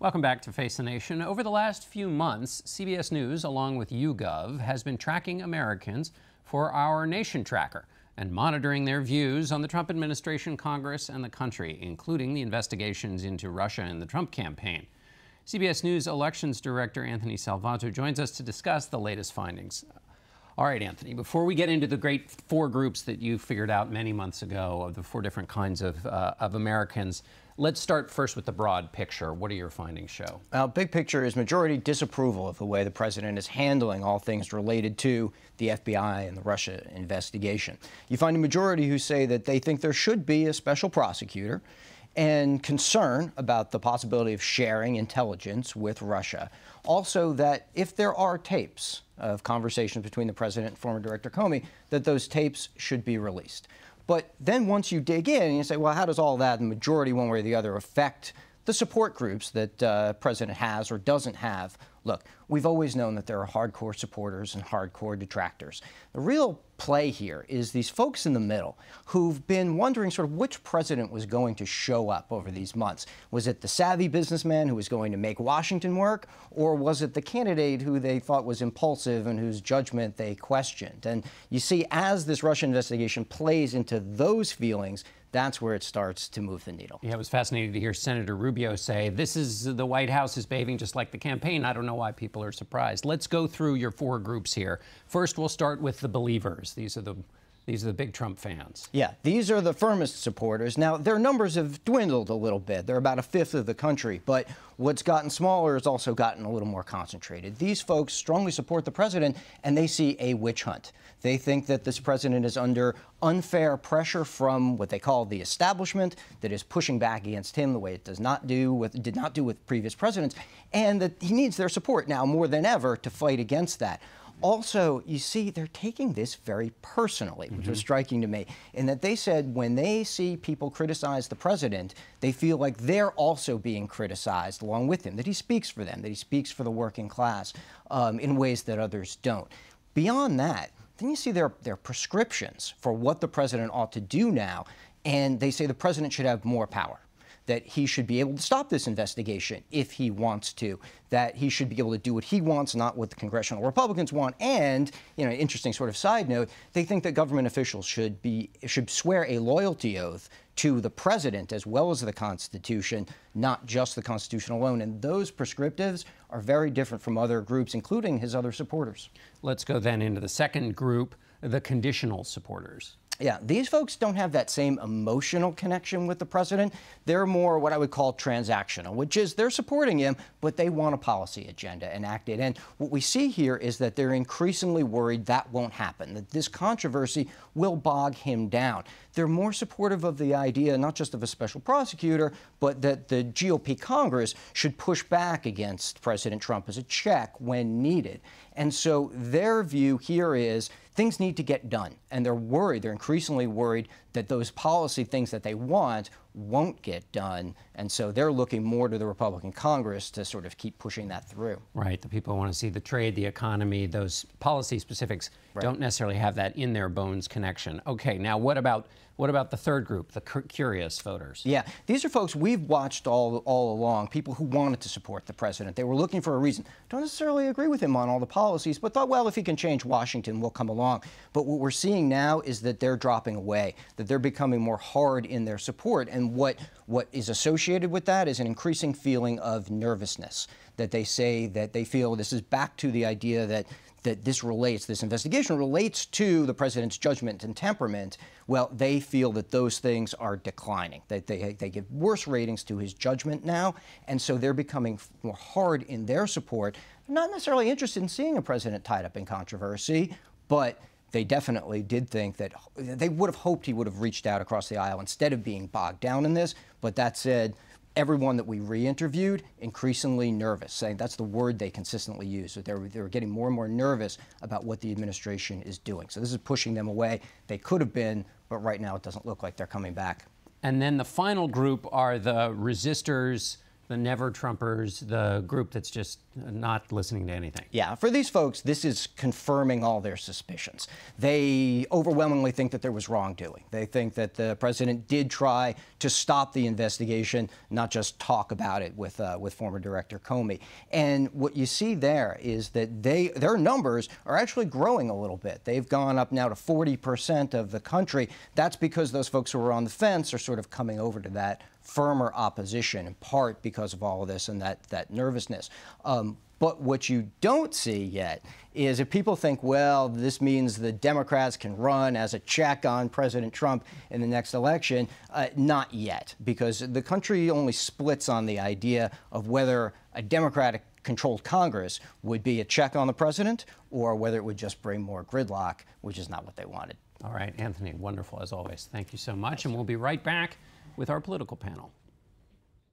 Welcome back to Face the Nation. Over the last few months, CBS News, along with YouGov, has been tracking Americans for our Nation Tracker and monitoring their views on the Trump administration, Congress, and the country, including the investigations into Russia and the Trump campaign. CBS News Elections Director Anthony Salvanto joins us to discuss the latest findings. All right, Anthony, before we get into the great four groups that you figured out many months ago of the four different kinds of Americans, let's start first with the broad picture. What do your findings show? Big picture is majority disapproval of the way the president is handling all things related to the FBI and the Russia investigation. You find a majority who say that they think there should be a special prosecutor and concern about the possibility of sharing intelligence with Russia. Also, that if there are tapes of conversations between the president and former Director Comey, that those tapes should be released. But then once you dig in and you say, well, how does all that, the majority one way or the other, affect the support groups that the president has or doesn't have? Look, we've always known that there are hardcore supporters and hardcore detractors. The real play here is these folks in the middle who've been wondering sort of which president was going to show up over these months. Was it the savvy businessman who was going to make Washington work, or was it the candidate who they thought was impulsive and whose judgment they questioned? And you see, as this Russia investigation plays into those feelings, that's where it starts to move the needle. Yeah, it was fascinating to hear Senator Rubio say, this is the White House is behaving just like the campaign. I don't know why people are surprised. Let's go through your four groups here. First, we'll start with the believers. These are the big Trump fans. Yeah, these are the firmest supporters. Now, their numbers have dwindled a little bit. They're about a fifth of the country. But what's gotten smaller has also gotten a little more concentrated. These folks strongly support the president, and they see a witch hunt. They think that this president is under unfair pressure from what they call the establishment that is pushing back against him the way it did not do with previous presidents, and that he needs their support now more than ever to fight against that. Also, you see, they're taking this very personally, which was striking to me, in that they said when they see people criticize the president, they feel like they're also being criticized along with him, that he speaks for them, that he speaks for the working class in ways that others don't. Beyond that, then you see their prescriptions for what the president ought to do now, and they say the president should have more power, that he should be able to stop this investigation if he wants to, that he should be able to do what he wants, not what the congressional Republicans want. And, you know, interesting sort of side note, they think that government officials should swear a loyalty oath to the president as well as the Constitution, not just the Constitution alone. And those prescriptives are very different from other groups, including his other supporters. Let's go then into the second group, the conditional supporters. Yeah, these folks don't have that same emotional connection with the president. They're more what I would call transactional, which is they're supporting him, but they want a policy agenda enacted. And what we see here is that they're increasingly worried that won't happen, that this controversy will bog him down. They're more supportive of the idea, not just of a special prosecutor, but that the GOP Congress should push back against President Trump as a check when needed. And so their view here is things need to get done. And they're worried, they're increasingly worried that those policy things that they want won't get done. And so they're looking more to the Republican Congress to sort of keep pushing that through. Right. The people who want to see the trade, the economy, those policy specifics don't necessarily have that in their bones connection. Okay, now what about the third group, the curious voters? Yeah, these are folks we've watched all along, people who wanted to support the president. They were looking for a reason. Don't necessarily agree with him on all the policies, but thought, well, if he can change Washington, we'll come along. But what we're seeing now is that they're dropping away, that they're becoming more hard in their support. And what is associated with that is an increasing feeling of nervousness, that they say that they feel this is back to the idea that this investigation relates to the president's judgment and temperament. Well, they feel that those things are declining, that they give worse ratings to his judgment now, and so they're becoming more hard in their support. They're not necessarily interested in seeing a president tied up in controversy, but they definitely did think that they would have hoped he would have reached out across the aisle instead of being bogged down in this. But that said, everyone that we re-interviewed, increasingly nervous, saying that's the word they consistently use, that they were getting more and more nervous about what the administration is doing. So this is pushing them away. They could have been, but right now it doesn't look like they're coming back. And then the final group are the resistors, the never-Trumpers, the group that's just not listening to anything. Yeah, for these folks, this is confirming all their suspicions. They overwhelmingly think that there was wrongdoing. They think that the president did try to stop the investigation, not just talk about it with former Director Comey. And what you see there is that their numbers are actually growing a little bit. They've gone up now to 40% of the country. That's because those folks who were on the fence are sort of coming over to that firmer opposition, in part because of all of this and that nervousness. But what you don't see yet is if people think, well, this means the Democrats can run as a check on President Trump in the next election, not yet, because the country only splits on the idea of whether a Democratic-controlled Congress would be a check on the president or whether it would just bring more gridlock, which is not what they wanted. All right, Anthony, wonderful as always. Thank you so much, and we'll be right back with our political panel.